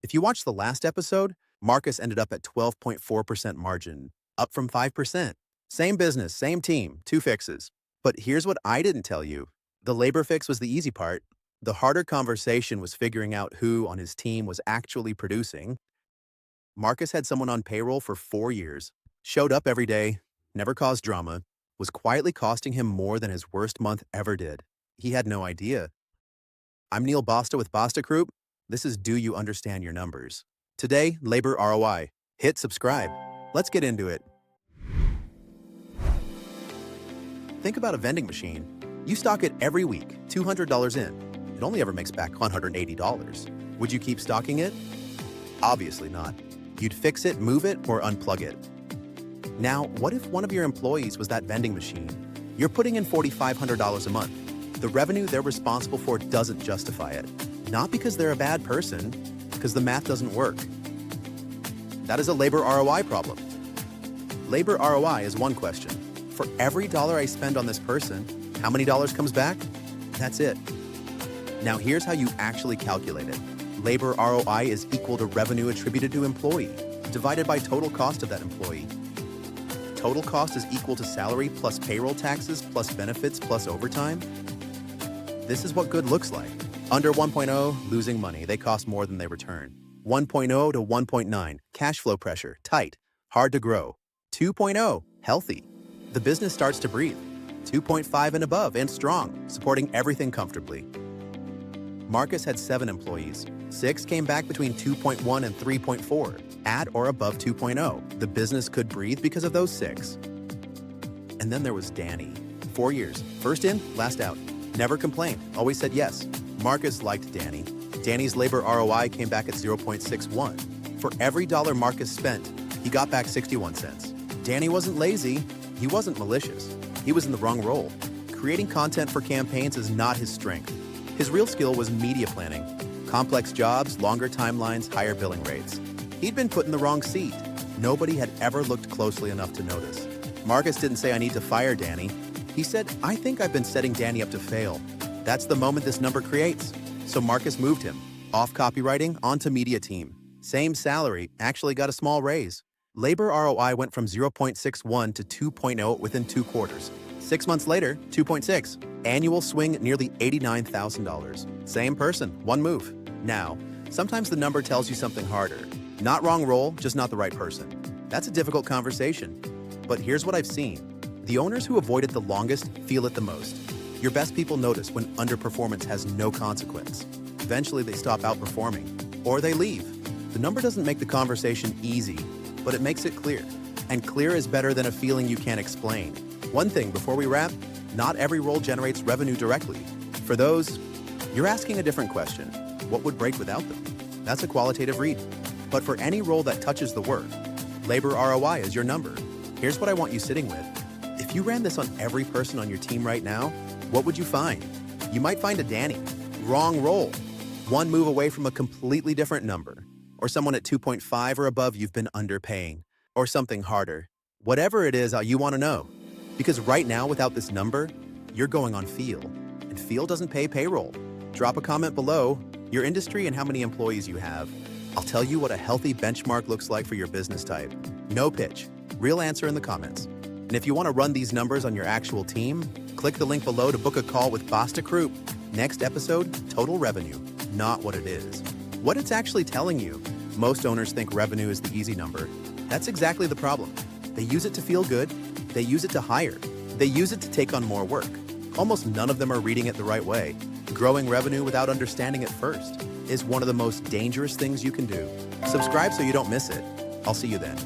If you watched the last episode, Marcus ended up at 12.4% margin, up from 5%. Same business, same team, two fixes. But here's what I didn't tell you. The labor fix was the easy part. The harder conversation was figuring out who on his team was actually producing. Marcus had someone on payroll for 4 years, showed up every day, never caused drama, was quietly costing him more than his worst month ever did. He had no idea. I'm Neil Basta with Basta Group. This is Do You Understand Your Numbers? Today, Labor ROI. Hit subscribe. Let's get into it. Think about a vending machine. You stock it every week, $200 in. It only ever makes back $180. Would you keep stocking it? Obviously not. You'd fix it, move it, or unplug it. Now, what if one of your employees was that vending machine? You're putting in $4,500 a month. The revenue they're responsible for doesn't justify it. Not because they're a bad person, because the math doesn't work. That is a labor ROI problem. Labor ROI is one question. For every dollar I spend on this person, how many dollars comes back? That's it. Now here's how you actually calculate it. Labor ROI is equal to revenue attributed to employee, divided by total cost of that employee. Total cost is equal to salary plus payroll taxes plus benefits plus overtime. This is what good looks like. Under 1.0, losing money. They cost more than they return. 1.0 to 1.9, cash flow pressure, tight, hard to grow. 2.0, healthy. The business starts to breathe. 2.5 and above and strong, supporting everything comfortably. Marcus had 7 employees. 6 came back between 2.1 and 3.4, at or above 2.0. The business could breathe because of those 6. And then there was Danny. 4 years, first in, last out. Never complained, always said yes. Marcus liked Danny. Danny's labor ROI came back at 0.61. For every dollar Marcus spent, he got back 61 cents. Danny wasn't lazy, he wasn't malicious. He was in the wrong role. Creating content for campaigns is not his strength. His real skill was media planning. Complex jobs, longer timelines, higher billing rates. He'd been put in the wrong seat. Nobody had ever looked closely enough to notice. Marcus didn't say, "I need to fire Danny." He said, "I think I've been setting Danny up to fail." That's the moment this number creates. So Marcus moved him, off copywriting, onto media team. Same salary, actually got a small raise. Labor ROI went from 0.61 to 2.0 within 2 quarters. 6 months later, 2.6. Annual swing nearly $89,000. Same person, one move. Now, sometimes the number tells you something harder. Not wrong role, just not the right person. That's a difficult conversation. But here's what I've seen. The owners who avoided the longest feel it the most. Your best people notice when underperformance has no consequence. Eventually, they stop outperforming, or they leave. The number doesn't make the conversation easy, but it makes it clear. And clear is better than a feeling you can't explain. One thing before we wrap, not every role generates revenue directly. For those, you're asking a different question. What would break without them? That's a qualitative read. But for any role that touches the work, labor ROI is your number. Here's what I want you sitting with. If you ran this on every person on your team right now, what would you find? You might find a Danny. Wrong role. One move away from a completely different number. Or someone at 2.5 or above you've been underpaying. Or something harder. Whatever it is, you want to know. Because right now, without this number, you're going on feel. And feel doesn't pay payroll. Drop a comment below, your industry and how many employees you have. I'll tell you what a healthy benchmark looks like for your business type. No pitch. Real answer in the comments. And if you want to run these numbers on your actual team, click the link below to book a call with Basta Group. Next episode, total revenue, not what it is. What it's actually telling you. Most owners think revenue is the easy number. That's exactly the problem. They use it to feel good. They use it to hire. They use it to take on more work. Almost none of them are reading it the right way. Growing revenue without understanding it first is one of the most dangerous things you can do. Subscribe so you don't miss it. I'll see you then.